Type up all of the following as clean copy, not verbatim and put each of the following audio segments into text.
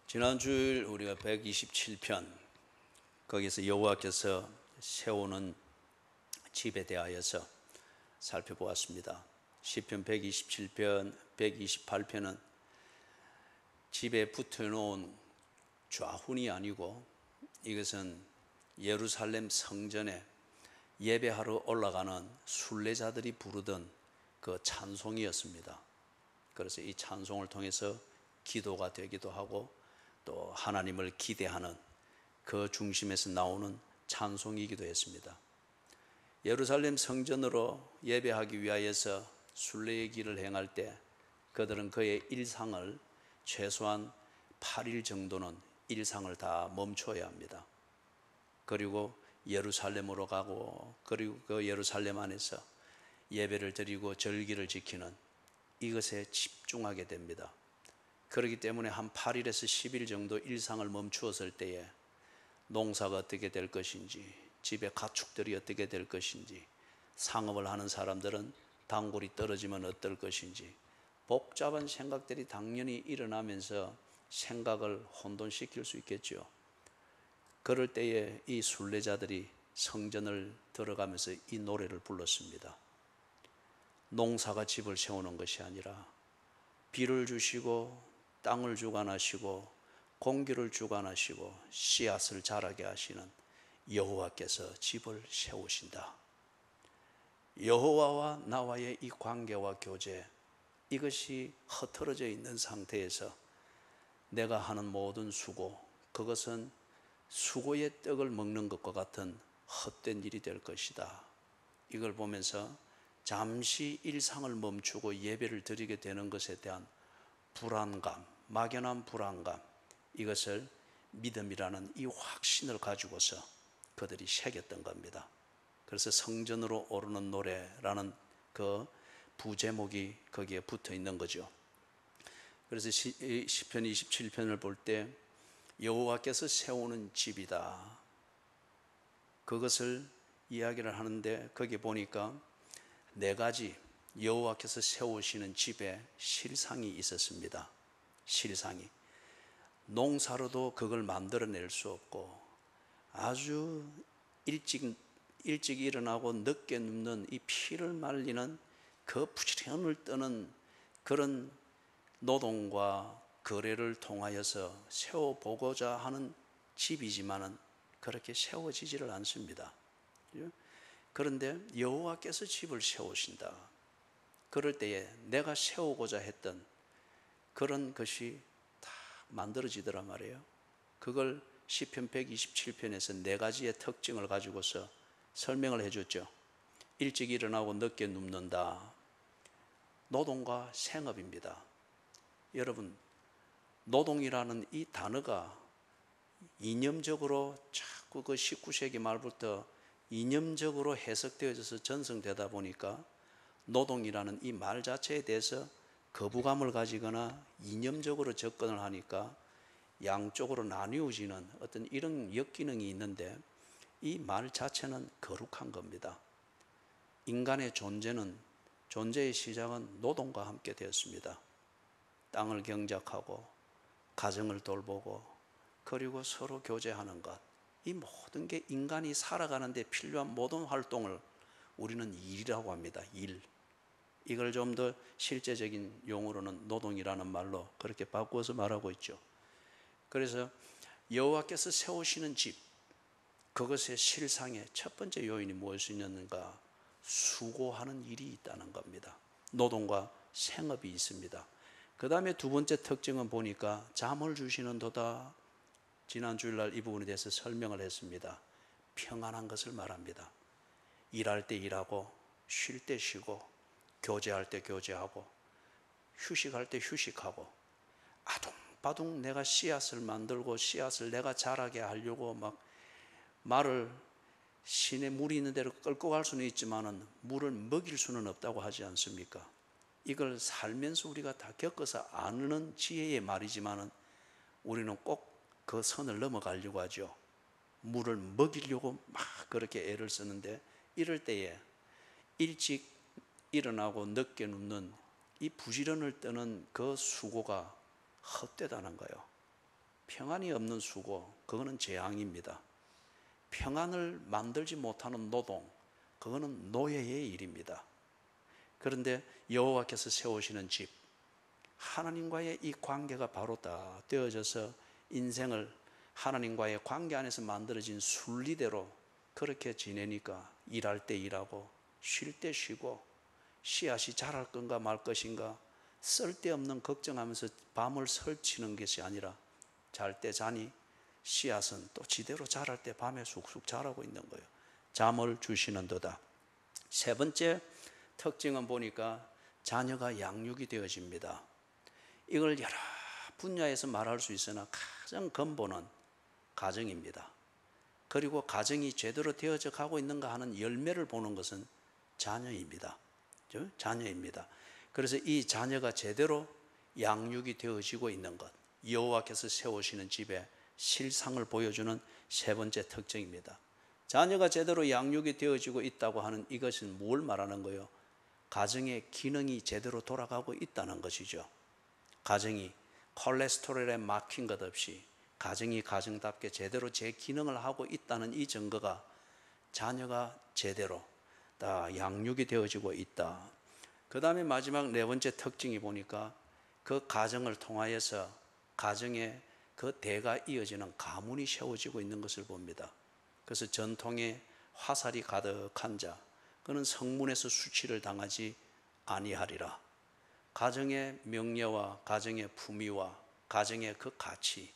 지난주일 우리가 127편 거기서 여호와께서 세우는 집에 대하여서 살펴보았습니다. 시편 127편, 128편은 집에 붙여놓은 좌훈이 아니고 이것은 예루살렘 성전에 예배하러 올라가는 순례자들이 부르던 그 찬송이었습니다. 그래서 이 찬송을 통해서 기도가 되기도 하고 또 하나님을 기대하는 그 중심에서 나오는 찬송이기도 했습니다. 예루살렘 성전으로 예배하기 위하여서 순례의 길을 행할 때 그들은 그의 일상을 최소한 8일 정도는 일상을 다 멈춰야 합니다. 그리고 예루살렘으로 가고 그리고 그 예루살렘 안에서 예배를 드리고 절기를 지키는 이것에 집중하게 됩니다. 그렇기 때문에 한 8일에서 10일 정도 일상을 멈추었을 때에 농사가 어떻게 될 것인지, 집에 가축들이 어떻게 될 것인지, 상업을 하는 사람들은 단골이 떨어지면 어떨 것인지 복잡한 생각들이 당연히 일어나면서 생각을 혼돈시킬 수 있겠죠. 그럴 때에 이 순례자들이 성전을 들어가면서 이 노래를 불렀습니다. 농사가 집을 세우는 것이 아니라 비를 주시고 땅을 주관하시고 공기를 주관하시고 씨앗을 자라게 하시는 여호와께서 집을 세우신다. 여호와와 나와의 이 관계와 교제, 이것이 흐트러져 있는 상태에서 내가 하는 모든 수고, 그것은 수고의 떡을 먹는 것과 같은 헛된 일이 될 것이다. 이걸 보면서 잠시 일상을 멈추고 예배를 드리게 되는 것에 대한 불안감, 막연한 불안감, 이것을 믿음이라는 이 확신을 가지고서 그들이 새겼던 겁니다. 그래서 성전으로 오르는 노래라는 그 부제목이 거기에 붙어 있는 거죠. 그래서 시편 27편을 볼 때 여호와께서 세우는 집이다, 그것을 이야기를 하는데 거기 보니까 4가지 여호와께서 세우시는 집에 실상이 있었습니다. 실상이 농사로도 그걸 만들어낼 수 없고 아주 일찍 일어나고 늦게 눕는 이 피를 말리는 그 부지런을 떠는 그런 노동과 거래를 통하여서 세워보고자 하는 집이지만은 그렇게 세워지지를 않습니다. 그런데 여호와께서 집을 세우신다. 그럴 때에 내가 세우고자 했던 그런 것이 다 만들어지더란 말이에요. 그걸 시편 127편에서 4가지의 특징을 가지고서 설명을 해줬죠. 일찍 일어나고 늦게 눕는다. 노동과 생업입니다. 여러분, 노동이라는 이 단어가 이념적으로 자꾸 그 19세기 말부터 이념적으로 해석되어져서 전승되다 보니까 노동이라는 이 말 자체에 대해서 거부감을 가지거나 이념적으로 접근을 하니까 양쪽으로 나뉘어지는 어떤 이런 역기능이 있는데 이 말 자체는 거룩한 겁니다. 인간의 존재의 시작은 노동과 함께 되었습니다. 땅을 경작하고 가정을 돌보고 그리고 서로 교제하는 것, 이 모든 게 인간이 살아가는 데 필요한 모든 활동을 우리는 일이라고 합니다. 일. 이걸 좀 더 실제적인 용어로는 노동이라는 말로 그렇게 바꾸어서 말하고 있죠. 그래서 여호와께서 세우시는 집, 그것의 실상의 첫 번째 요인이 무엇이었는가? 수고하는 일이 있다는 겁니다. 노동과 생업이 있습니다. 그 다음에 2번째 특징은 보니까 잠을 주시는 도다. 지난 주일날 이 부분에 대해서 설명을 했습니다. 평안한 것을 말합니다. 일할 때 일하고 쉴 때 쉬고 교제할 때 교제하고 휴식할 때 휴식하고 아둥바둥 내가 씨앗을 만들고 씨앗을 내가 자라게 하려고 막 말을 시내 물이 있는 대로 끌고 갈 수는 있지만은 물을 먹일 수는 없다고 하지 않습니까? 이걸 살면서 우리가 다 겪어서 아는 지혜의 말이지만은 우리는 꼭 그 선을 넘어가려고 하죠. 물을 먹이려고 막 그렇게 애를 쓰는데 이럴 때에 일찍 일어나고 늦게 눕는 이 부지런을 떠는 그 수고가 헛되다는 거예요. 평안이 없는 수고, 그거는 재앙입니다. 평안을 만들지 못하는 노동, 그거는 노예의 일입니다. 그런데 여호와께서 세우시는 집, 하나님과의 이 관계가 바로 다 되어져서 인생을 하나님과의 관계 안에서 만들어진 순리대로 그렇게 지내니까 일할 때 일하고 쉴 때 쉬고 씨앗이 자랄 건가 말 것인가 쓸데없는 걱정하면서 밤을 설치는 것이 아니라 잘 때 자니 씨앗은 또 지대로 자랄 때 밤에 쑥쑥 자라고 있는 거예요. 잠을 주시는도다. 세 번째 특징은 보니까 자녀가 양육이 되어집니다. 이걸 여러 분야에서 말할 수 있으나 가장 근본은 가정입니다. 그리고 가정이 제대로 되어져 가고 있는가 하는 열매를 보는 것은 자녀입니다. 자녀입니다. 그래서 이 자녀가 제대로 양육이 되어지고 있는 것, 여호와께서 세우시는 집에 실상을 보여주는 세 번째 특징입니다. 자녀가 제대로 양육이 되어지고 있다고 하는 이것은 뭘 말하는 거예요? 가정의 기능이 제대로 돌아가고 있다는 것이죠. 가정이 콜레스테롤에 막힌 것 없이 가정이 가정답게 제대로 제 기능을 하고 있다는 이 증거가 자녀가 제대로 다 양육이 되어지고 있다. 그 다음에 마지막 네 번째 특징이 보니까 그 가정을 통하여서 가정에 그 대가 이어지는 가문이 세워지고 있는 것을 봅니다. 그래서 전통의 화살이 가득한 자, 그는 성문에서 수치를 당하지 아니하리라. 가정의 명예와 가정의 품위와 가정의 그 가치,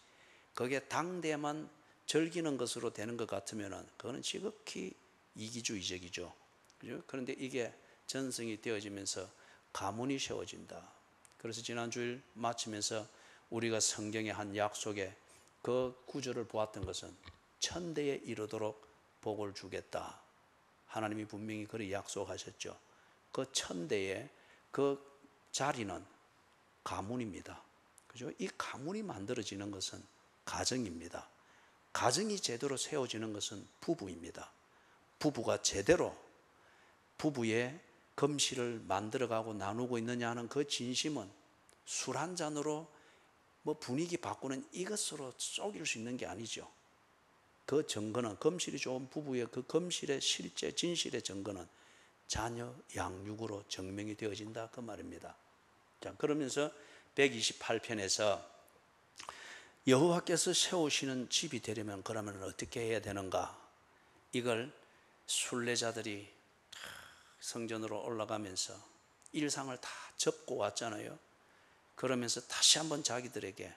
거기에 당대만 즐기는 것으로 되는 것 같으면 그거는 지극히 이기주의적이죠. 그죠? 그런데 이게 전승이 되어지면서 가문이 세워진다. 그래서 지난 주일 마치면서 우리가 성경의 한 약속에 그 구절을 보았던 것은 천대에 이르도록 복을 주겠다. 하나님이 분명히 그리 약속하셨죠. 그 천대의 그 자리는 가문입니다. 그죠? 이 가문이 만들어지는 것은 가정입니다. 가정이 제대로 세워지는 것은 부부입니다. 부부가 제대로 부부의 금실을 만들어가고 나누고 있느냐 하는 그 진심은 술 한 잔으로 뭐 분위기 바꾸는 이것으로 속일 수 있는 게 아니죠. 그 증거는 금실이 좋은 부부의 그 금실의 실제 진실의 증거는 자녀 양육으로 증명이 되어진다 그 말입니다. 자, 그러면서 128편에서 여호와께서 세우시는 집이 되려면 그러면 어떻게 해야 되는가? 이걸 순례자들이 성전으로 올라가면서 일상을 다 접고 왔잖아요. 그러면서 다시 한번 자기들에게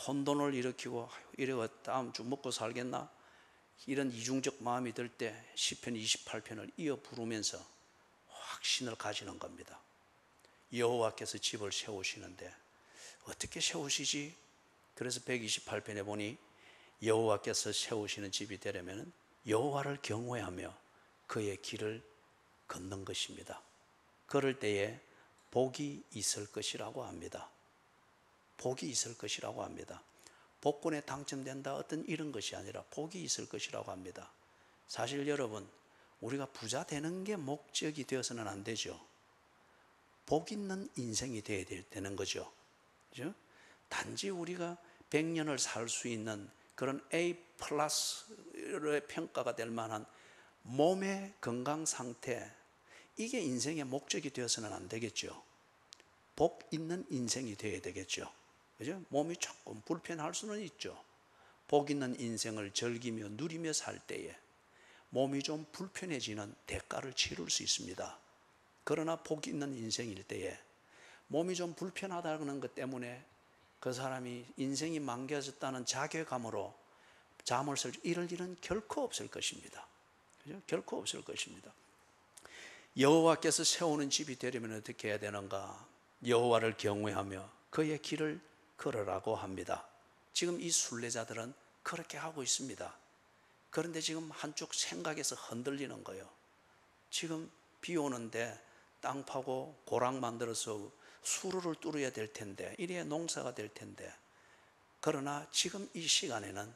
혼돈을 일으키고 이래 다음 주 먹고 살겠나? 이런 이중적 마음이 들 때 시편 28편을 이어 부르면서 확신을 가지는 겁니다. 여호와께서 집을 세우시는데 어떻게 세우시지? 그래서 128편에 보니 여호와께서 세우시는 집이 되려면 여호와를 경외하며 그의 길을 걷는 것입니다. 그럴 때에 복이 있을 것이라고 합니다. 복이 있을 것이라고 합니다. 복권에 당첨된다 어떤 이런 것이 아니라 복이 있을 것이라고 합니다. 사실 여러분, 우리가 부자 되는 게 목적이 되어서는 안 되죠. 복 있는 인생이 되어야 되는 거죠. 그죠? 단지 우리가 100년을 살 수 있는 그런 A 플러스의 평가가 될 만한 몸의 건강 상태, 이게 인생의 목적이 되어서는 안 되겠죠. 복 있는 인생이 되어야 되겠죠. 그죠? 몸이 조금 불편할 수는 있죠. 복 있는 인생을 즐기며 누리며 살 때에 몸이 좀 불편해지는 대가를 치를 수 있습니다. 그러나 복 있는 인생일 때에 몸이 좀 불편하다는 것 때문에 그 사람이 인생이 망가졌다는 자괴감으로 잠을 설치, 이럴 일은 결코 없을 것입니다. 그죠? 결코 없을 것입니다. 여호와께서 세우는 집이 되려면 어떻게 해야 되는가? 여호와를 경외하며 그의 길을 걸으라고 합니다. 지금 이 순례자들은 그렇게 하고 있습니다. 그런데 지금 한쪽 생각에서 흔들리는 거예요. 지금 비 오는데 땅 파고 고랑 만들어서 수로를 뚫어야 될 텐데, 이래야 농사가 될 텐데, 그러나 지금 이 시간에는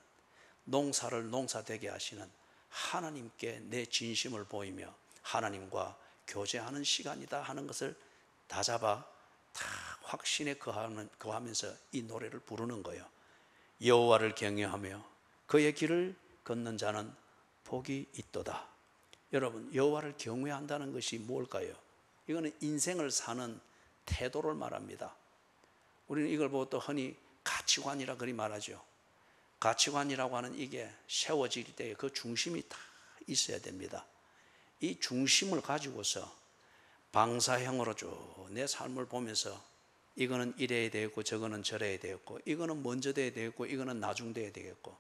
농사를 농사되게 하시는 하나님께 내 진심을 보이며 하나님과 교제하는 시간이다 하는 것을 다잡아 다 확신에 거하면서 이 노래를 부르는 거예요. 여호와를 경외하며 그의 길을 걷는 자는 복이 있도다. 여러분, 여호와를 경외한다는 것이 뭘까요? 이거는 인생을 사는 태도를 말합니다. 우리는 이걸 보고 또 흔히 가치관이라 그리 말하죠. 가치관이라고 하는 이게 세워질 때 그 중심이 다 있어야 됩니다. 이 중심을 가지고서 방사형으로 쭉 내 삶을 보면서 이거는 이래야 되겠고 저거는 저래야 되겠고 이거는 먼저 돼야 되겠고 이거는 나중 돼야 되겠고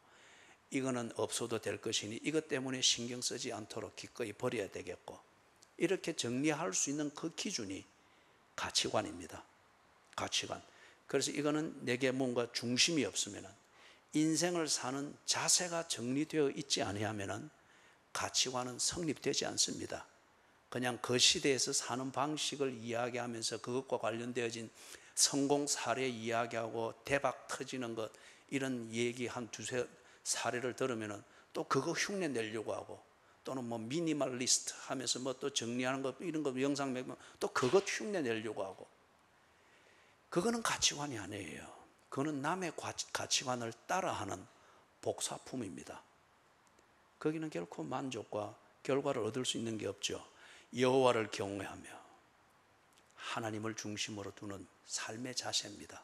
이거는 없어도 될 것이니 이것 때문에 신경 쓰지 않도록 기꺼이 버려야 되겠고 이렇게 정리할 수 있는 그 기준이 가치관입니다. 가치관. 그래서 이거는 내게 뭔가 중심이 없으면 인생을 사는 자세가 정리되어 있지 아니하면 가치관은 성립되지 않습니다. 그냥 그 시대에서 사는 방식을 이야기하면서 그것과 관련되어진 성공 사례 이야기하고 대박 터지는 것 이런 얘기 한 두세 사례를 들으면 또 그거 흉내 내려고 하고 또는 뭐 미니멀리스트 하면서 뭐 또 정리하는 것 이런 거 영상 보면 또 그것 흉내 내려고 하고 그거는 가치관이 아니에요. 그거는 남의 가치관을 따라하는 복사품입니다. 거기는 결코 만족과 결과를 얻을 수 있는 게 없죠. 여호와를 경외하며 하나님을 중심으로 두는 삶의 자세입니다.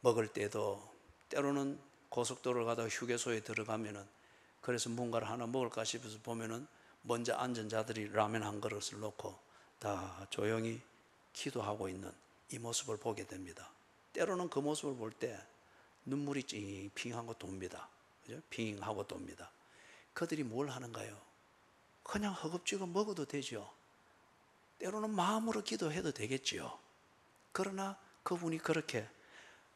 먹을 때도 때로는 고속도로를 가다가 휴게소에 들어가면은 그래서 뭔가를 하나 먹을까 싶어서 보면은 먼저 앉은 자들이 라면 한 그릇을 놓고 다 조용히 기도하고 있는 이 모습을 보게 됩니다. 때로는 그 모습을 볼 때 눈물이 찡핑하고 돕니다. 그죠? 핑하고 돕니다. 그들이 뭘 하는가요? 그냥 허겁지겁 먹어도 되죠. 때로는 마음으로 기도해도 되겠지요. 그러나 그분이 그렇게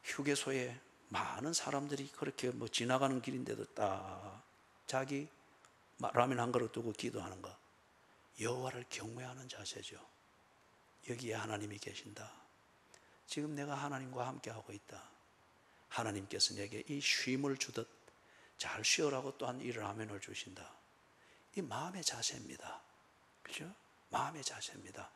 휴게소에 많은 사람들이 그렇게 뭐 지나가는 길인데도 딱 자기 라면 한 그릇 두고 기도하는 거 여호와를 경외하는 자세죠. 여기에 하나님이 계신다. 지금 내가 하나님과 함께 하고 있다. 하나님께서 내게 이 쉼을 주듯 잘 쉬어라고 또한 이 라면을 주신다. 이 마음의 자세입니다. 그죠? 마음의 자세입니다.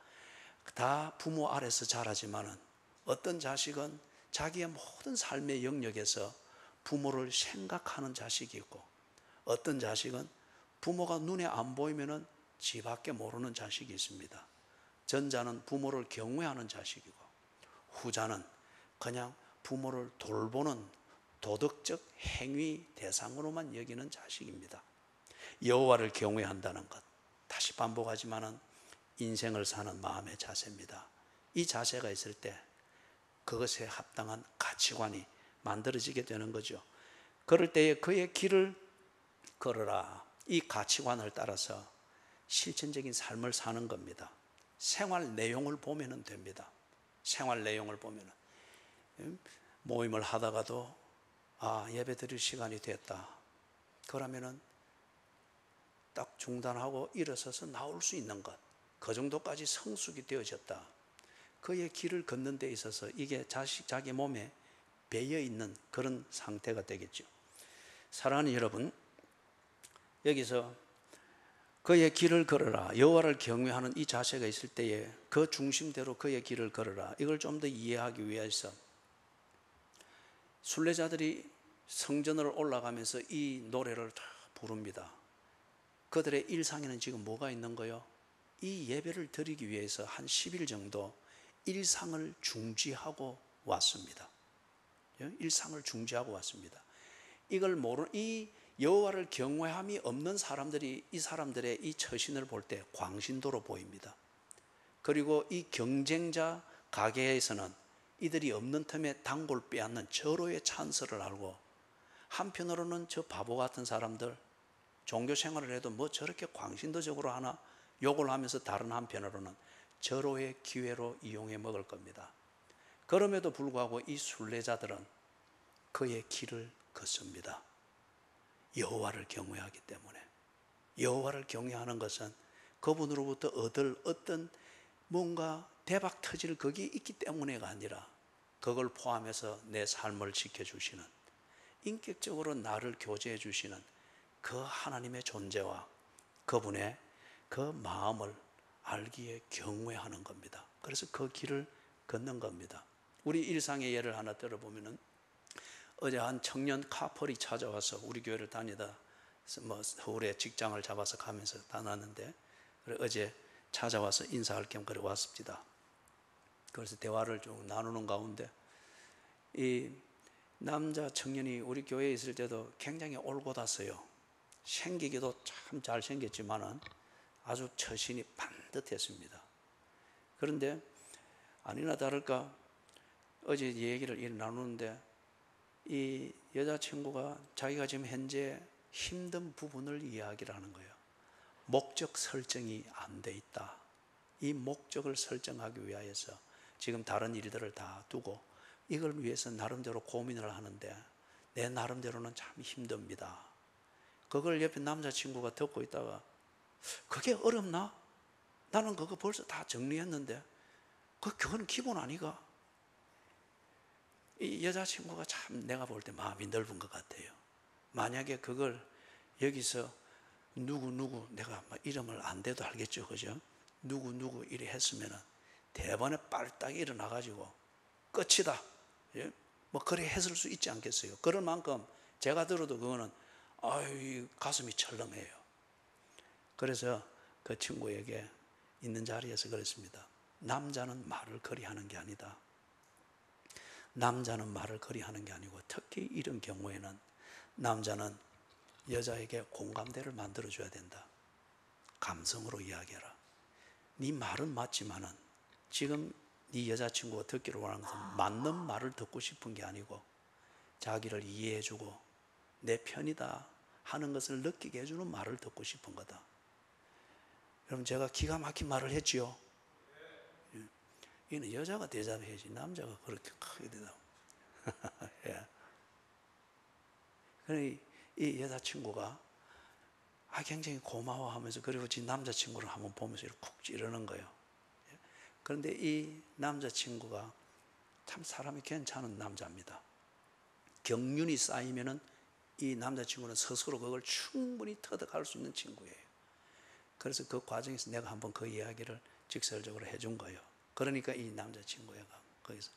다 부모 아래서 자라지만은 어떤 자식은 자기의 모든 삶의 영역에서 부모를 생각하는 자식이 있고 어떤 자식은 부모가 눈에 안 보이면은 지밖에 모르는 자식이 있습니다. 전자는 부모를 경외하는 자식이고 후자는 그냥 부모를 돌보는 도덕적 행위 대상으로만 여기는 자식입니다. 여호와를 경외한다는 것 다시 반복하지만은 인생을 사는 마음의 자세입니다. 이 자세가 있을 때 그것에 합당한 가치관이 만들어지게 되는 거죠. 그럴 때에 그의 길을 걸어라. 이 가치관을 따라서 실천적인 삶을 사는 겁니다. 생활 내용을 보면 됩니다. 생활 내용을 보면 모임을 하다가도 예배 드릴 시간이 됐다. 그러면은 딱 중단하고 일어서서 나올 수 있는 것. 그 정도까지 성숙이 되어졌다. 그의 길을 걷는 데 있어서 이게 자기 몸에 배어 있는 그런 상태가 되겠죠. 사랑하는 여러분, 여기서 그의 길을 걸어라. 여호와를 경외하는 이 자세가 있을 때에 그 중심대로 그의 길을 걸어라. 이걸 좀 더 이해하기 위해서 순례자들이 성전을 올라가면서 이 노래를 다 부릅니다. 그들의 일상에는 지금 뭐가 있는 거요? 이 예배를 드리기 위해서 한 10일 정도 일상을 중지하고 왔습니다. 일상을 중지하고 왔습니다. 이걸 모르는 이 여호와를 경외함이 없는 사람들이 이 사람들의 이 처신을 볼 때 광신도로 보입니다. 그리고 이 경쟁자 가게에서는 이들이 없는 틈에 단골 빼앗는 절호의 찬스를 알고 한편으로는 저 바보 같은 사람들 종교 생활을 해도 뭐 저렇게 광신도적으로 하나 욕을 하면서 다른 한편으로는 절호의 기회로 이용해 먹을 겁니다. 그럼에도 불구하고 이 순례자들은 그의 길을 걷습니다. 여호와를 경외하기 때문에. 여호와를 경외하는 것은 그분으로부터 얻을 어떤 뭔가 대박 터질 그게 있기 때문에가 아니라 그걸 포함해서 내 삶을 지켜주시는 인격적으로 나를 교제해 주시는 그 하나님의 존재와 그분의 그 마음을 알기에 경외하는 겁니다. 그래서 그 길을 걷는 겁니다. 우리 일상의 예를 하나 들어보면은 어제 한 청년 카펄이 찾아와서 우리 교회를 다니다 뭐 서울에 직장을 잡아서 가면서 다녔는데 어제 찾아와서 인사할 겸 그래 왔습니다. 그래서 대화를 좀 나누는 가운데 이 남자 청년이 우리 교회에 있을 때도 굉장히 올곧았어요. 생기기도 참 잘생겼지만은 아주 처신이 반듯했습니다. 그런데 아니나 다를까 어제 얘기를 나누는데 이 여자친구가 자기가 지금 현재 힘든 부분을 이야기를 하는 거예요. 목적 설정이 안 돼 있다. 이 목적을 설정하기 위하여서 지금 다른 일들을 다 두고 이걸 위해서 나름대로 고민을 하는데 내 나름대로는 참 힘듭니다. 그걸 옆에 남자친구가 듣고 있다가 그게 어렵나? 나는 그거 벌써 다 정리했는데 그건 기본 아니가? 이 여자친구가 참 내가 볼 때 마음이 넓은 것 같아요. 만약에 그걸 여기서 누구 내가 이름을 안 대도 알겠죠, 그죠? 누구 이래 했으면은 대번에 빨딱 일어나가지고 끝이다. 예? 뭐 그래 했을 수 있지 않겠어요? 그럴 만큼 제가 들어도 그거는 가슴이 철렁해요. 그래서 그 친구에게 있는 자리에서 그랬습니다. 남자는 말을 거리하는 게 아니다. 남자는 말을 거리하는 게 아니고 특히 이런 경우에는 남자는 여자에게 공감대를 만들어줘야 된다. 감성으로 이야기해라. 네 말은 맞지만은 지금 네 여자친구가 듣기로 원하는 것은 맞는 말을 듣고 싶은 게 아니고 자기를 이해해주고 내 편이다 하는 것을 느끼게 해주는 말을 듣고 싶은 거다. 여러분 제가 기가 막힌 말을 했지요. 이는 여자가 대답해야지 남자가 그렇게 크게 대답. 예. 그러니 이 여자친구가 굉장히 고마워하면서 그리고 지 남자친구를 한번 보면서 이렇게 쿡 찌르는 거예요. 그런데 이 남자친구가 참 사람이 괜찮은 남자입니다. 경륜이 쌓이면은 이 남자친구는 스스로 그걸 충분히 터득할 수 있는 친구예요. 그래서 그 과정에서 내가 한번 그 이야기를 직설적으로 해준 거예요. 그러니까 이 남자친구가 거기서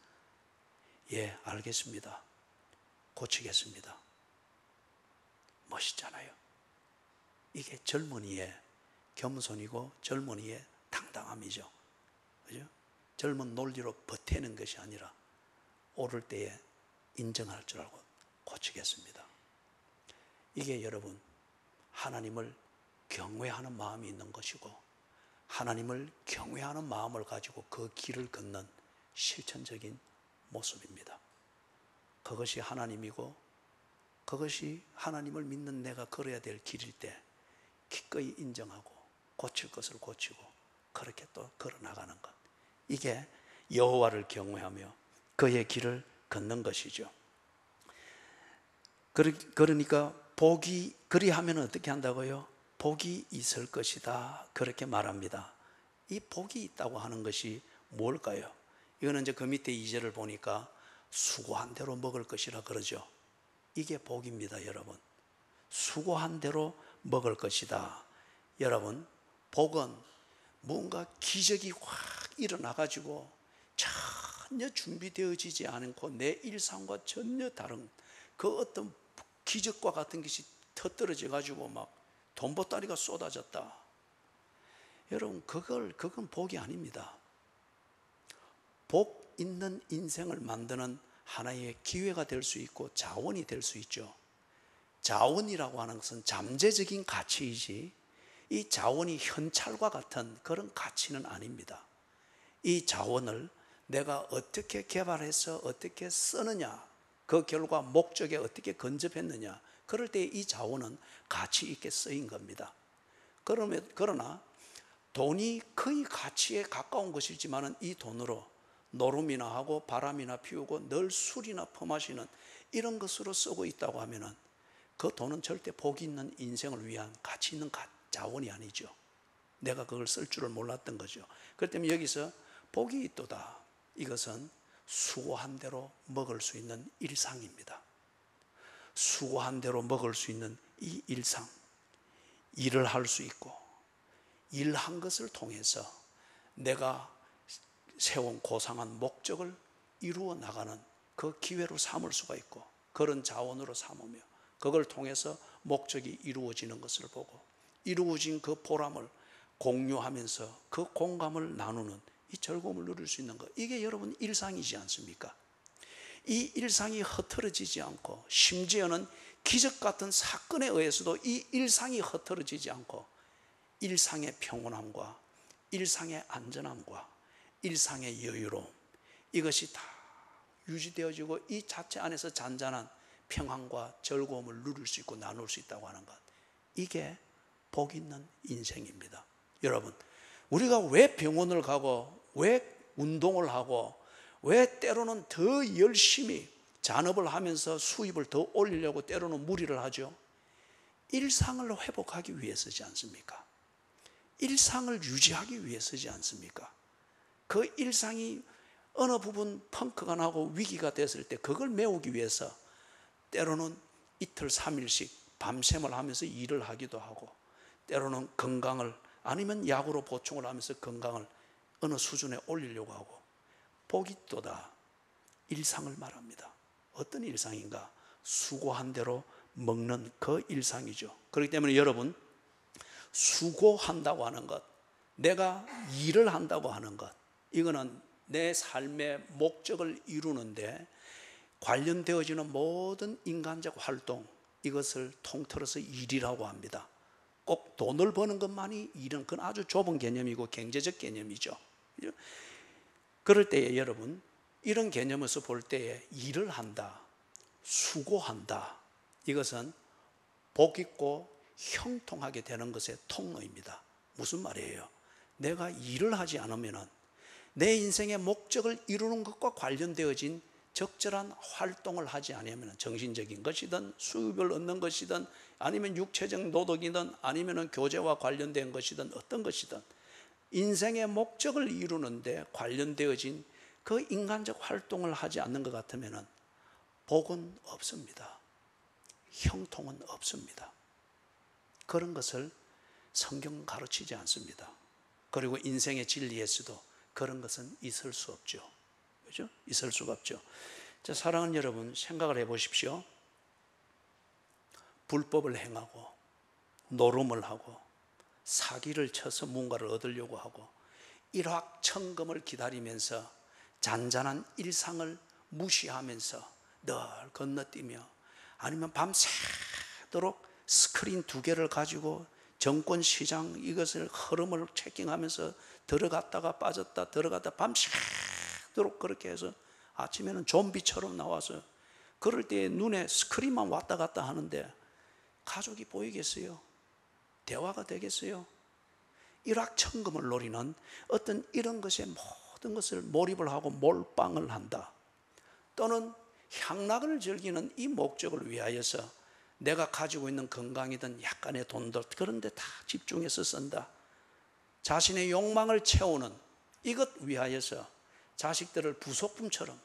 예, 알겠습니다. 고치겠습니다. 멋있잖아요. 이게 젊은이의 겸손이고 젊은이의 당당함이죠. 그죠? 젊은 논리로 버티는 것이 아니라 오를 때에 인정할 줄 알고 고치겠습니다. 이게 여러분 하나님을 경외하는 마음이 있는 것이고 하나님을 경외하는 마음을 가지고 그 길을 걷는 실천적인 모습입니다. 그것이 하나님이고 그것이 하나님을 믿는 내가 걸어야 될 길일 때 기꺼이 인정하고 고칠 것을 고치고 그렇게 또 걸어나가는 것. 이게 여호와를 경외하며 그의 길을 걷는 것이죠. 그러니까 복이 그리하면 어떻게 한다고요? 복이 있을 것이다. 그렇게 말합니다. 이 복이 있다고 하는 것이 뭘까요? 이거는 이제 그 밑에 2절을 보니까 수고한 대로 먹을 것이라 그러죠. 이게 복입니다, 여러분. 수고한 대로 먹을 것이다. 여러분, 복은 뭔가 기적이 확 일어나가지고 전혀 준비되어지지 않고 내 일상과 전혀 다른 그 어떤 기적과 같은 것이 터뜨려져 가지고 막 돈보따리가 쏟아졌다. 여러분, 그건 복이 아닙니다. 복 있는 인생을 만드는 하나의 기회가 될 수 있고 자원이 될 수 있죠. 자원이라고 하는 것은 잠재적인 가치이지 이 자원이 현찰과 같은 그런 가치는 아닙니다. 이 자원을 내가 어떻게 개발해서 어떻게 쓰느냐, 그 결과 목적에 어떻게 근접했느냐, 그럴 때 이 자원은 가치 있게 쓰인 겁니다. 그러나 돈이 거의 가치에 가까운 것이지만 이 돈으로 노름이나 하고 바람이나 피우고 늘 술이나 퍼마시는 이런 것으로 쓰고 있다고 하면 그 돈은 절대 복 있는 인생을 위한 가치 있는 자원이 아니죠. 내가 그걸 쓸 줄을 몰랐던 거죠. 그렇기 때문에 여기서 복이 있도다. 이것은 수고한 대로 먹을 수 있는 일상입니다. 수고한 대로 먹을 수 있는 이 일상, 일을 할 수 있고 일한 것을 통해서 내가 세운 고상한 목적을 이루어 나가는 그 기회로 삼을 수가 있고 그런 자원으로 삼으며 그걸 통해서 목적이 이루어지는 것을 보고 이루어진 그 보람을 공유하면서 그 공감을 나누는 이 즐거움을 누릴 수 있는 것, 이게 여러분 일상이지 않습니까? 이 일상이 흐트러지지 않고 심지어는 기적 같은 사건에 의해서도 이 일상이 흐트러지지 않고 일상의 평온함과 일상의 안전함과 일상의 여유로움, 이것이 다 유지되어지고 이 자체 안에서 잔잔한 평안과 즐거움을 누릴 수 있고 나눌 수 있다고 하는 것, 이게 복 있는 인생입니다. 여러분, 우리가 왜 병원을 가고 왜 운동을 하고 왜 때로는 더 열심히 잔업을 하면서 수입을 더 올리려고 때로는 무리를 하죠? 일상을 회복하기 위해서지 않습니까? 일상을 유지하기 위해서지 않습니까? 그 일상이 어느 부분 펑크가 나고 위기가 됐을 때 그걸 메우기 위해서 때로는 이틀 3일씩 밤샘을 하면서 일을 하기도 하고 때로는 건강을 아니면 약으로 보충을 하면서 건강을 어느 수준에 올리려고 하고, 복이 또다 일상을 말합니다. 어떤 일상인가? 수고한 대로 먹는 그 일상이죠. 그렇기 때문에 여러분, 수고한다고 하는 것, 내가 일을 한다고 하는 것, 이거는 내 삶의 목적을 이루는데 관련되어지는 모든 인간적 활동, 이것을 통틀어서 일이라고 합니다. 꼭 돈을 버는 것만이 일은, 그건 아주 좁은 개념이고 경제적 개념이죠. 그럴 때에 여러분, 이런 개념에서 볼 때에 일을 한다, 수고한다, 이것은 복 있고 형통하게 되는 것의 통로입니다. 무슨 말이에요? 내가 일을 하지 않으면 내 인생의 목적을 이루는 것과 관련되어진 적절한 활동을 하지 않으면, 정신적인 것이든 수입을 얻는 것이든 아니면 육체적 노동이든 아니면 교제와 관련된 것이든 어떤 것이든 인생의 목적을 이루는데 관련되어진 그 인간적 활동을 하지 않는 것 같으면 복은 없습니다. 형통은 없습니다. 그런 것을 성경은 가르치지 않습니다. 그리고 인생의 진리에서도 그런 것은 있을 수 없죠. 그죠? 있을 수가 없죠. 자, 사랑하는 여러분, 생각을 해보십시오. 불법을 행하고 노름을 하고 사기를 쳐서 뭔가를 얻으려고 하고 일확천금을 기다리면서 잔잔한 일상을 무시하면서 늘 건너뛰며 아니면 밤새도록 스크린 2개를 가지고 정권시장 이것을 흐름을 체킹하면서 들어갔다가 빠졌다 들어갔다 밤새도록 그렇게 해서 아침에는 좀비처럼 나와서 그럴 때 눈에 스크린만 왔다 갔다 하는데 가족이 보이겠어요? 대화가 되겠어요? 일확천금을 노리는 어떤 이런 것에 모든 것을 몰입을 하고 몰빵을 한다. 또는 향락을 즐기는 이 목적을 위하여서 내가 가지고 있는 건강이든 약간의 돈들 그런 데 다 집중해서 쓴다. 자신의 욕망을 채우는 이것 위하여서 자식들을 부속품처럼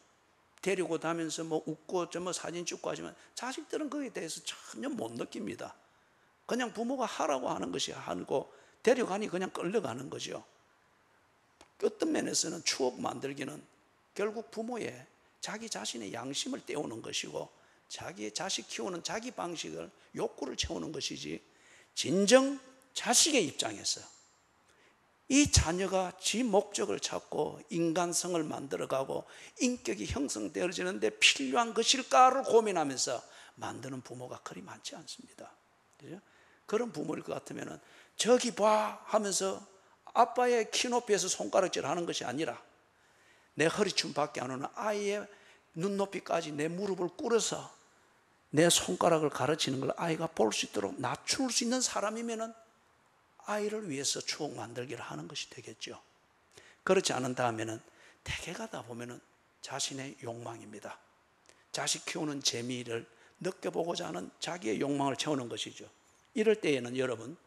데리고 다니면서 뭐 웃고 뭐 사진 찍고 하지만 자식들은 거기에 대해서 전혀 못 느낍니다. 그냥 부모가 하라고 하는 것이 하고 데려가니 그냥 끌려가는 거죠. 어떤 면에서는 추억 만들기는 결국 부모의 자기 자신의 양심을 때우는 것이고 자기의 자식 키우는 자기 방식을 욕구를 채우는 것이지, 진정 자식의 입장에서 이 자녀가 지 목적을 찾고 인간성을 만들어가고 인격이 형성되어지는데 필요한 것일까를 고민하면서 만드는 부모가 그리 많지 않습니다. 그죠? 그런 부모일 것 같으면 저기 봐 하면서 아빠의 키 높이에서 손가락질 하는 것이 아니라 내 허리춤 밖에 안 오는 아이의 눈높이까지 내 무릎을 꿇어서 내 손가락을 가르치는 걸 아이가 볼 수 있도록 낮출 수 있는 사람이면 아이를 위해서 추억 만들기를 하는 것이 되겠죠. 그렇지 않은다 하면 대개 가다 보면 자신의 욕망입니다. 자식 키우는 재미를 느껴보고자 하는 자기의 욕망을 채우는 것이죠. 이럴 때에는 여러분,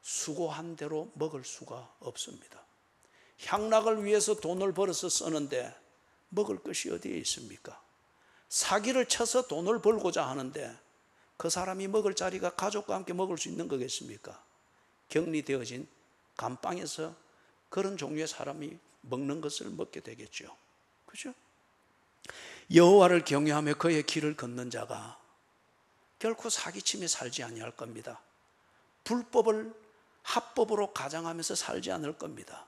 수고한 대로 먹을 수가 없습니다. 향락을 위해서 돈을 벌어서 쓰는데 먹을 것이 어디에 있습니까? 사기를 쳐서 돈을 벌고자 하는데 그 사람이 먹을 자리가 가족과 함께 먹을 수 있는 거겠습니까? 격리되어진 감방에서 그런 종류의 사람이 먹는 것을 먹게 되겠죠. 그죠? 여호와를 경외하며 그의 길을 걷는 자가 결코 사기치며 살지 아니할 겁니다. 불법을 합법으로 가장하면서 살지 않을 겁니다.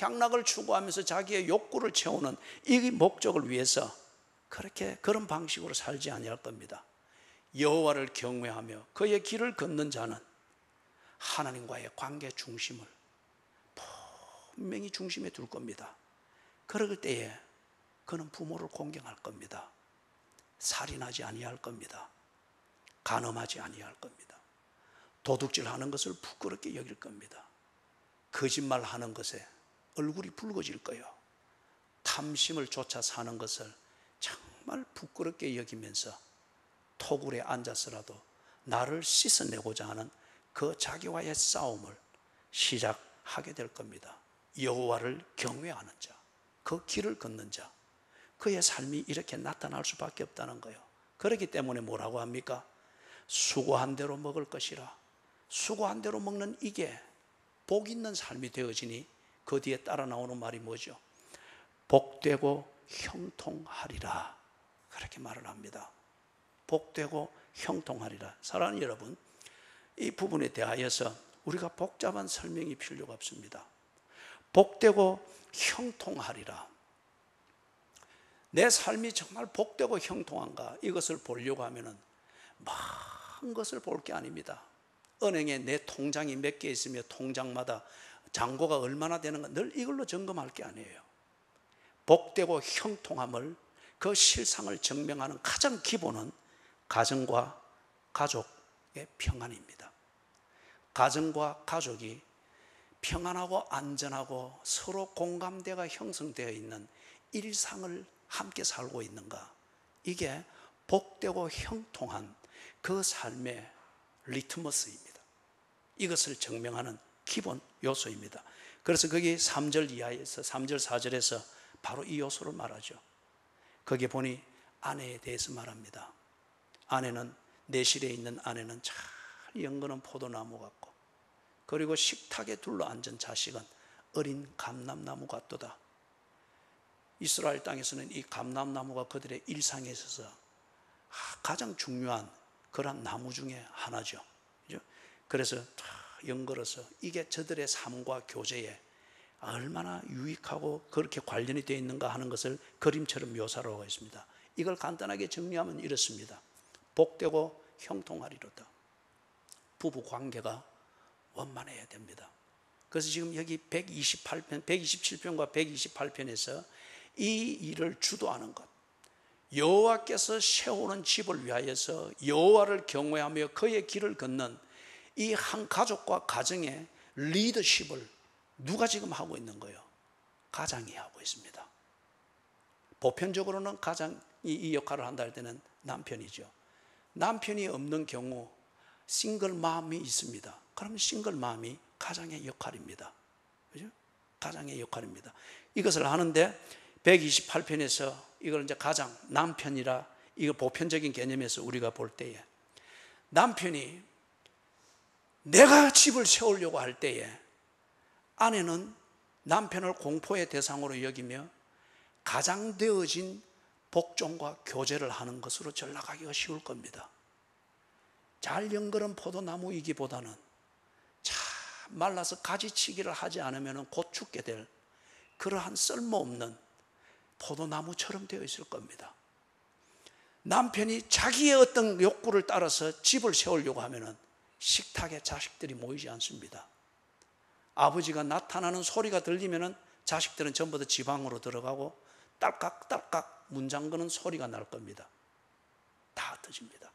향락을 추구하면서 자기의 욕구를 채우는 이 목적을 위해서 그런 방식으로 살지 아니할 겁니다. 여호와를 경외하며 그의 길을 걷는 자는 하나님과의 관계 중심을 분명히 중심에 둘 겁니다. 그럴 때에 그는 부모를 공경할 겁니다. 살인하지 아니할 겁니다. 간음하지 아니할 겁니다. 도둑질하는 것을 부끄럽게 여길 겁니다. 거짓말하는 것에 얼굴이 붉어질 거예요. 탐심을 쫓아 사는 것을 정말 부끄럽게 여기면서 토굴에 앉아서라도 나를 씻어내고자 하는 그 자기와의 싸움을 시작하게 될 겁니다. 여호와를 경외하는 자, 그 길을 걷는 자, 그의 삶이 이렇게 나타날 수밖에 없다는 거예요. 그렇기 때문에 뭐라고 합니까? 수고한 대로 먹을 것이라. 수고한 대로 먹는 이게 복 있는 삶이 되어지니 그 뒤에 따라 나오는 말이 뭐죠? 복되고 형통하리라. 그렇게 말을 합니다. 복되고 형통하리라. 사랑하는 여러분, 이 부분에 대하여서 우리가 복잡한 설명이 필요가 없습니다. 복되고 형통하리라. 내 삶이 정말 복되고 형통한가, 이것을 보려고 하면은 많은 것을 볼 게 아닙니다. 은행에 내 통장이 몇 개 있으며 통장마다 잔고가 얼마나 되는가 늘 이걸로 점검할 게 아니에요. 복되고 형통함을, 그 실상을 증명하는 가장 기본은 가정과 가족의 평안입니다. 가정과 가족이 평안하고 안전하고 서로 공감대가 형성되어 있는 일상을 함께 살고 있는가, 이게 복되고 형통한 그 삶의 리트머스입니다. 이것을 증명하는 기본 요소입니다. 그래서 거기 3절 이하에서 3절 4절에서 바로 이 요소를 말하죠. 거기 보니 아내에 대해서 말합니다. 아내는, 내실에 있는 아내는 잘 연거는 포도나무 같고, 그리고 식탁에 둘러앉은 자식은 어린 감람나무 같도다. 이스라엘 땅에서는 이 감람나무가 그들의 일상에 있어서 가장 중요한 그런 나무 중에 하나죠. 그래서 연걸어서 이게 저들의 삶과 교제에 얼마나 유익하고 그렇게 관련이 되어 있는가 하는 것을 그림처럼 묘사를 하고 있습니다. 이걸 간단하게 정리하면 이렇습니다. 복되고 형통하리로다. 부부 관계가 원만해야 됩니다. 그래서 지금 여기 128편, 127편과 128편에서 이 일을 주도하는 것, 여호와께서 세우는 집을 위하여서 여호와를 경외하며 그의 길을 걷는 이 한 가족과 가정의 리더십을 누가 지금 하고 있는 거예요? 가장이 하고 있습니다. 보편적으로는 가장이 이 역할을 한다 할 때는 남편이죠. 남편이 없는 경우 싱글맘이 있습니다. 그러면 싱글맘이 가장의 역할입니다. 그죠? 가장의 역할입니다. 이것을 하는데 128편에서 이걸 이제 가장, 남편이라, 이거 보편적인 개념에서 우리가 볼 때에 남편이 내가 집을 세우려고 할 때에 아내는 남편을 공포의 대상으로 여기며 가장되어진 복종과 교제를 하는 것으로 전락하기가 쉬울 겁니다. 잘 연그른 포도나무이기보다는 참 말라서 가지치기를 하지 않으면 곧 죽게 될 그러한 쓸모없는 포도나무처럼 되어 있을 겁니다. 남편이 자기의 어떤 욕구를 따라서 집을 세우려고 하면 식탁에 자식들이 모이지 않습니다. 아버지가 나타나는 소리가 들리면 자식들은 전부 다 지방으로 들어가고 딸깍딸깍 문 잠그는 소리가 날 겁니다. 다 흩어집니다.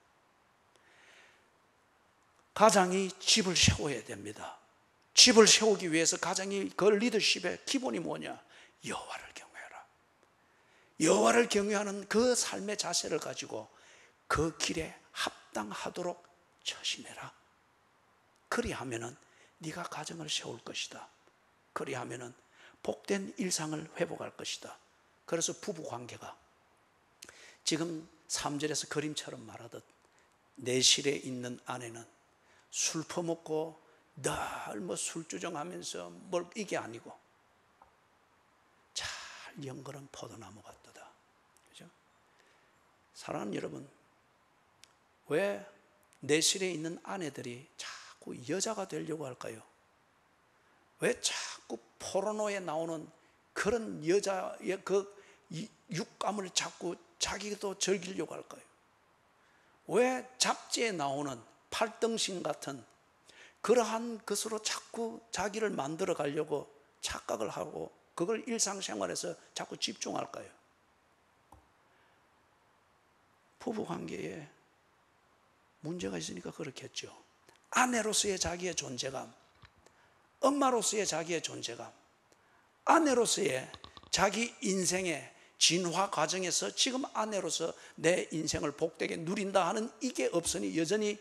가장이 집을 세워야 됩니다. 집을 세우기 위해서 가장이 그 리더십의 기본이 뭐냐? 여호와를 경외하라. 여호와를 경외하는 그 삶의 자세를 가지고 그 길에 합당하도록 처신해라. 그리하면은 네가 가정을 세울 것이다. 그리하면은 복된 일상을 회복할 것이다. 그래서 부부 관계가 지금 3절에서 그림처럼 말하듯 내실에 있는 아내는 술 퍼먹고 늘 뭐 술주정하면서 뭘 이게 아니고 잘 연그른 포도나무 같도다. 사랑하는 여러분, 왜 내실에 있는 아내들이 자꾸 여자가 되려고 할까요? 왜 자꾸 포르노에 나오는 그런 여자의 그 육감을 자꾸 자기도 즐기려고 할까요? 왜 잡지에 나오는 팔등신 같은 그러한 것으로 자꾸 자기를 만들어 가려고 착각을 하고 그걸 일상생활에서 자꾸 집중할까요? 부부관계에 문제가 있으니까 그렇겠죠. 아내로서의 자기의 존재감, 엄마로서의 자기의 존재감, 아내로서의 자기 인생의 진화 과정에서 지금 아내로서 내 인생을 복되게 누린다 하는 이게 없으니 여전히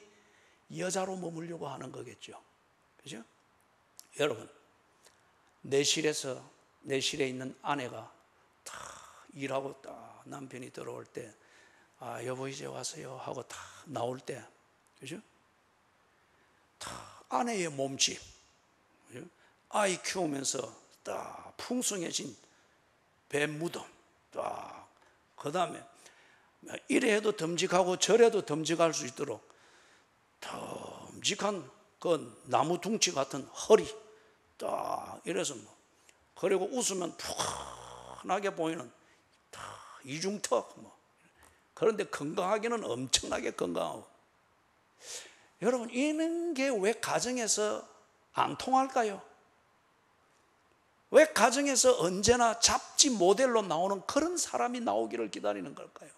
여자로 머물려고 하는 거겠죠. 그죠? 여러분, 내실에 있는 아내가 다 일하고 딱 남편이 들어올 때, 아, 여보 이제 왔어요 하고 다 나올 때, 그죠? 다 아내의 몸집, 그죠? 아이 키우면서 딱 풍성해진 배무덤, 딱, 그 다음에 이래 해도 듬직하고 저래도 듬직할 수 있도록 듬직한 그 나무 둥치 같은 허리, 딱 이래서 뭐, 그리고 웃으면 푹하게 보이는 이중턱, 뭐. 그런데 건강하기는 엄청나게 건강하고. 여러분, 이런 게 왜 가정에서 안 통할까요? 왜 가정에서 언제나 잡지 모델로 나오는 그런 사람이 나오기를 기다리는 걸까요?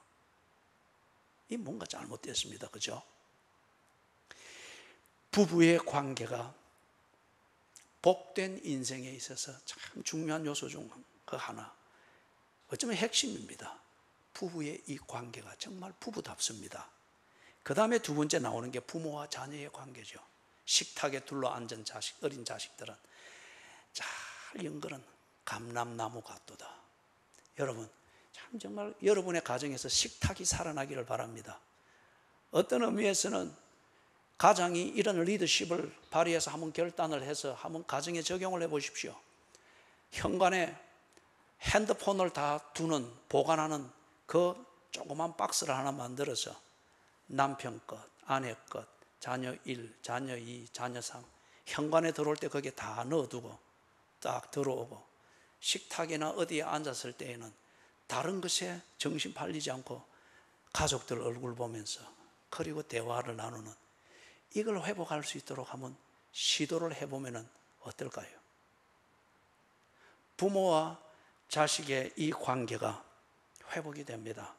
이 뭔가 잘못됐습니다. 그죠? 부부의 관계가 복된 인생에 있어서 참 중요한 요소 중 그 하나, 어쩌면 핵심입니다. 부부의 이 관계가 정말 부부답습니다. 그 다음에 두 번째 나오는 게 부모와 자녀의 관계죠. 식탁에 둘러앉은 어린 자식들은 잘 연결은 감람나무 같도다. 여러분, 참 정말 여러분의 가정에서 식탁이 살아나기를 바랍니다. 어떤 의미에서는 가장이 이런 리더십을 발휘해서 한번 결단을 해서 한번 가정에 적용을 해 보십시오. 현관에 핸드폰을 다 두는, 보관하는 그 조그만 박스를 하나 만들어서 남편 것, 아내 것, 자녀 1, 자녀 2, 자녀 3 현관에 들어올 때 거기에 다 넣어두고 딱 들어오고, 식탁이나 어디에 앉았을 때에는 다른 것에 정신 팔리지 않고 가족들 얼굴 보면서 그리고 대화를 나누는, 이걸 회복할 수 있도록 한번 시도를 해보면 어떨까요? 부모와 자식의 이 관계가 회복이 됩니다.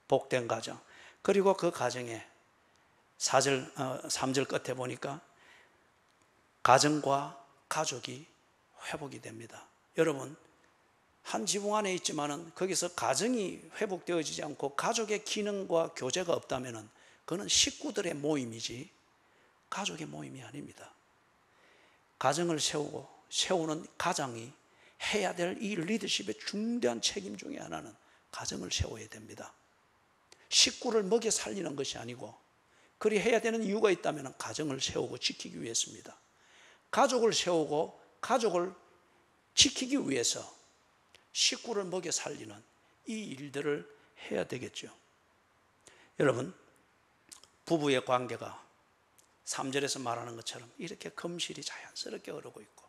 복된 가정. 그리고 그 가정에 3절 끝에 보니까 가정과 가족이 회복이 됩니다. 여러분, 한 지붕 안에 있지만은 거기서 가정이 회복되어지지 않고 가족의 기능과 교제가 없다면은 그거는 식구들의 모임이지 가족의 모임이 아닙니다. 가정을 세우는 가장이 해야 될 이 리더십의 중대한 책임 중에 하나는 가정을 세워야 됩니다. 식구를 먹여 살리는 것이 아니고, 그리 해야 되는 이유가 있다면 가정을 세우고 지키기 위해서입니다. 가족을 세우고 가족을 지키기 위해서 식구를 먹여 살리는 이 일들을 해야 되겠죠. 여러분, 부부의 관계가 3절에서 말하는 것처럼 이렇게 금실이 자연스럽게 흐르고 있고,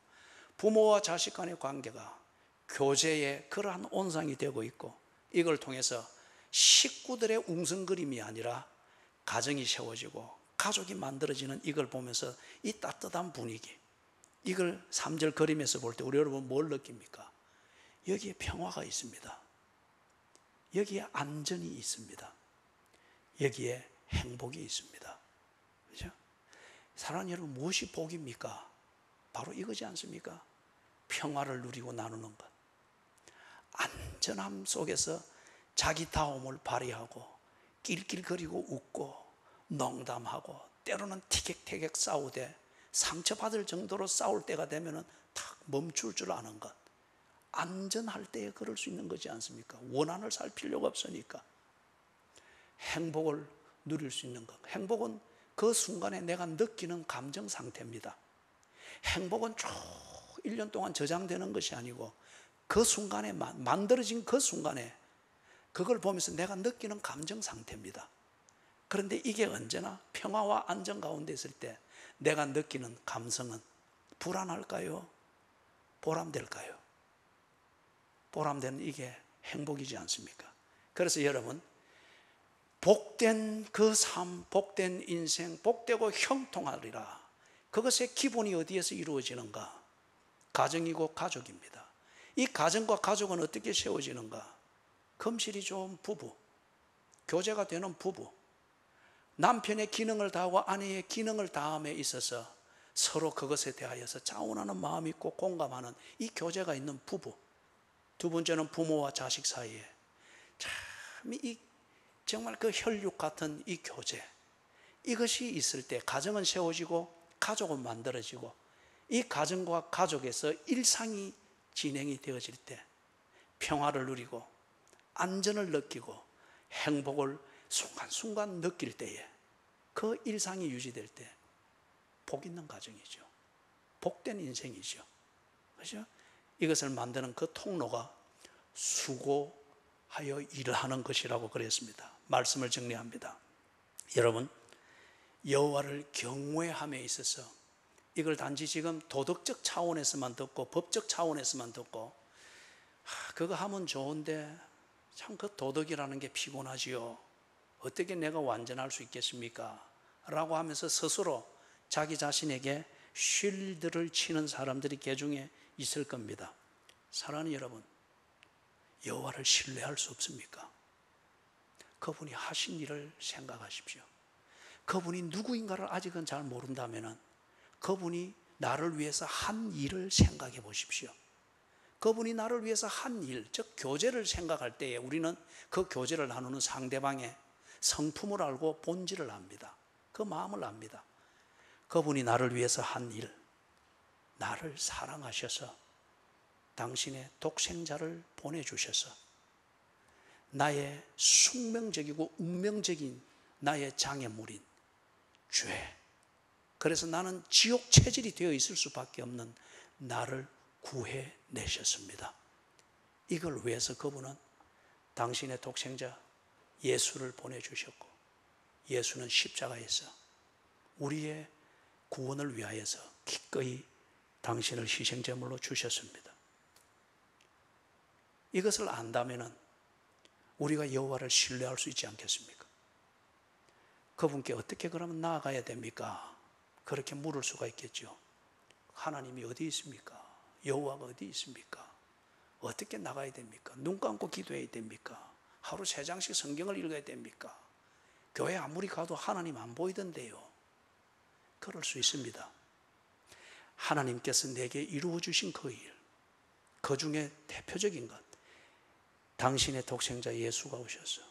부모와 자식 간의 관계가 교제의 그러한 온상이 되고 있고, 이걸 통해서 식구들의 웅성거림이 아니라 가정이 세워지고 가족이 만들어지는, 이걸 보면서 이 따뜻한 분위기, 이걸 3절 그림에서 볼 때 우리 여러분 뭘 느낍니까? 여기에 평화가 있습니다. 여기에 안전이 있습니다. 여기에 행복이 있습니다. 그렇죠? 사랑하는 여러분, 무엇이 복입니까? 바로 이거지 않습니까? 평화를 누리고 나누는 것, 안전함 속에서 자기다움을 발휘하고 낄낄거리고 웃고 농담하고 때로는 티격태격 싸우되 상처받을 정도로 싸울 때가 되면 탁 멈출 줄 아는 것, 안전할 때에 그럴 수 있는 거지 않습니까? 원한을 살 필요가 없으니까 행복을 누릴 수 있는 것. 행복은 그 순간에 내가 느끼는 감정 상태입니다. 행복은 쭉 1년 동안 저장되는 것이 아니고 그 순간에 만들어진 그 순간에 그걸 보면서 내가 느끼는 감정 상태입니다. 그런데 이게 언제나 평화와 안정 가운데 있을 때 내가 느끼는 감성은 불안할까요? 보람될까요? 보람되는 이게 행복이지 않습니까? 그래서 여러분, 복된 그 삶, 복된 인생, 복되고 형통하리라. 그것의 기본이 어디에서 이루어지는가? 가정이고 가족입니다. 이 가정과 가족은 어떻게 세워지는가? 금실이 좋은 부부, 교제가 되는 부부, 남편의 기능을 다하고 아내의 기능을 다함에 있어서 서로 그것에 대하여서 자원하는 마음이 있고 공감하는 이 교제가 있는 부부. 두 번째는 부모와 자식 사이에 참 정말 그 혈육 같은 이 교제, 이것이 있을 때 가정은 세워지고 가족은 만들어지고, 이 가정과 가족에서 일상이 진행이 되어질 때 평화를 누리고 안전을 느끼고 행복을 순간순간 느낄 때에, 그 일상이 유지될 때 복 있는 가정이죠. 복된 인생이죠. 그렇죠? 이것을 만드는 그 통로가 수고하여 일을 하는 것이라고 그랬습니다. 말씀을 정리합니다. 여러분, 여호와를 경외함에 있어서 이걸 단지 지금 도덕적 차원에서만 듣고 법적 차원에서만 듣고 그거 하면 좋은데 참 그 도덕이라는 게 피곤하지요. 어떻게 내가 완전할 수 있겠습니까? 라고 하면서 스스로 자기 자신에게 쉴드를 치는 사람들이 개중에 있을 겁니다. 사랑하는 여러분, 여호와를 신뢰할 수 없습니까? 그분이 하신 일을 생각하십시오. 그분이 누구인가를 아직은 잘 모른다면 그분이 나를 위해서 한 일을 생각해 보십시오. 그분이 나를 위해서 한 일, 즉 교제를 생각할 때에 우리는 그 교제를 나누는 상대방의 성품을 알고 본질을 압니다. 그 마음을 압니다. 그분이 나를 위해서 한 일, 나를 사랑하셔서 당신의 독생자를 보내주셔서 나의 숙명적이고 운명적인 나의 장애물인 죄, 그래서 나는 지옥 체질이 되어 있을 수밖에 없는 나를 구해내셨습니다. 이걸 위해서 그분은 당신의 독생자 예수를 보내주셨고, 예수는 십자가에서 우리의 구원을 위하여서 기꺼이 당신을 희생제물로 주셨습니다. 이것을 안다면 우리가 여호와를 신뢰할 수 있지 않겠습니까? 그분께 어떻게 그러면 나아가야 됩니까? 그렇게 물을 수가 있겠죠. 하나님이 어디 있습니까? 여호와가 어디 있습니까? 어떻게 나가야 됩니까? 눈 감고 기도해야 됩니까? 하루 3장씩 성경을 읽어야 됩니까? 교회 아무리 가도 하나님 안 보이던데요. 그럴 수 있습니다. 하나님께서 내게 이루어 주신 그 일, 그 중에 대표적인 것, 당신의 독생자 예수가 오셔서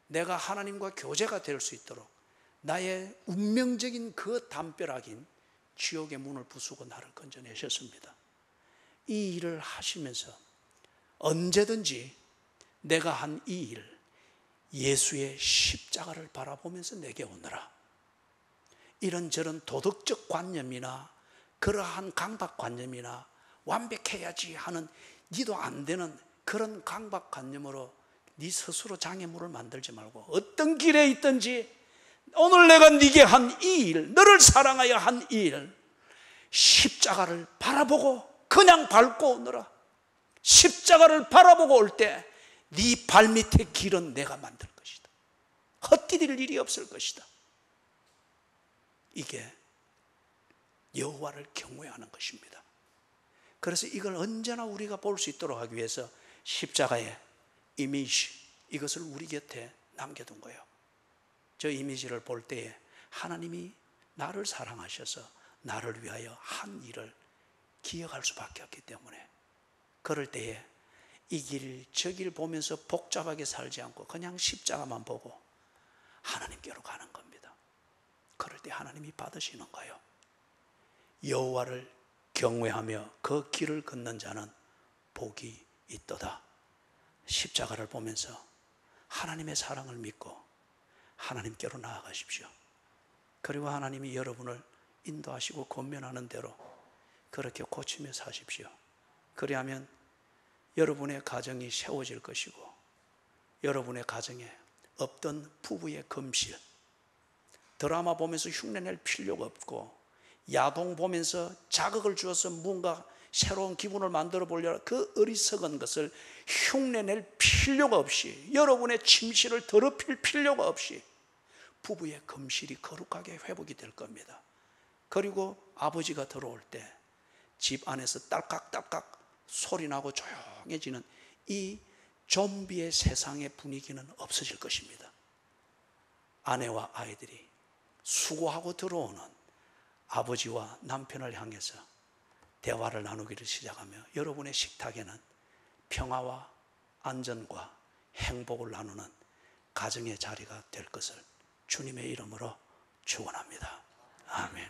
내가 하나님과 교제가 될 수 있도록 나의 운명적인 그 담벼락인 지옥의 문을 부수고 나를 건져내셨습니다. 이 일을 하시면서 언제든지 내가 한 이 일, 예수의 십자가를 바라보면서 내게 오너라. 이런저런 도덕적 관념이나 그러한 강박관념이나 완벽해야지 하는 니도 안 되는 그런 강박관념으로 네 스스로 장애물을 만들지 말고, 어떤 길에 있든지 오늘 내가 네게 한 이 일, 너를 사랑하여 한 이 일, 십자가를 바라보고 그냥 밟고 오너라. 십자가를 바라보고 올 때 네 발밑의 길은 내가 만들 것이다. 헛디딜 일이 없을 것이다. 이게 여호와를 경외하는 것입니다. 그래서 이걸 언제나 우리가 볼 수 있도록 하기 위해서 십자가의 이미지, 이것을 우리 곁에 남겨둔 거예요. 저 이미지를 볼 때에 하나님이 나를 사랑하셔서 나를 위하여 한 일을 기억할 수밖에 없기 때문에, 그럴 때에 이 길, 저 길 보면서 복잡하게 살지 않고 그냥 십자가만 보고 하나님께로 가는 겁니다. 그럴 때 하나님이 받으시는 거예요. 여호와를 경외하며 그 길을 걷는 자는 복이 있도다. 십자가를 보면서 하나님의 사랑을 믿고 하나님께로 나아가십시오. 그리고 하나님이 여러분을 인도하시고 권면하는 대로 그렇게 고치며 사십시오. 그리하면 여러분의 가정이 세워질 것이고 여러분의 가정에 없던 부부의 금실, 드라마 보면서 흉내낼 필요가 없고, 야동 보면서 자극을 주어서 뭔가 새로운 기분을 만들어 보려는 그 어리석은 것을 흉내낼 필요가 없이, 여러분의 침실을 더럽힐 필요가 없이 부부의 금실이 거룩하게 회복이 될 겁니다. 그리고 아버지가 들어올 때 집 안에서 딸깍딸깍 소리나고 조용해지는 이 좀비의 세상의 분위기는 없어질 것입니다. 아내와 아이들이 수고하고 들어오는 아버지와 남편을 향해서 대화를 나누기를 시작하며 여러분의 식탁에는 평화와 안전과 행복을 나누는 가정의 자리가 될 것을 주님의 이름으로 축원합니다. 아멘.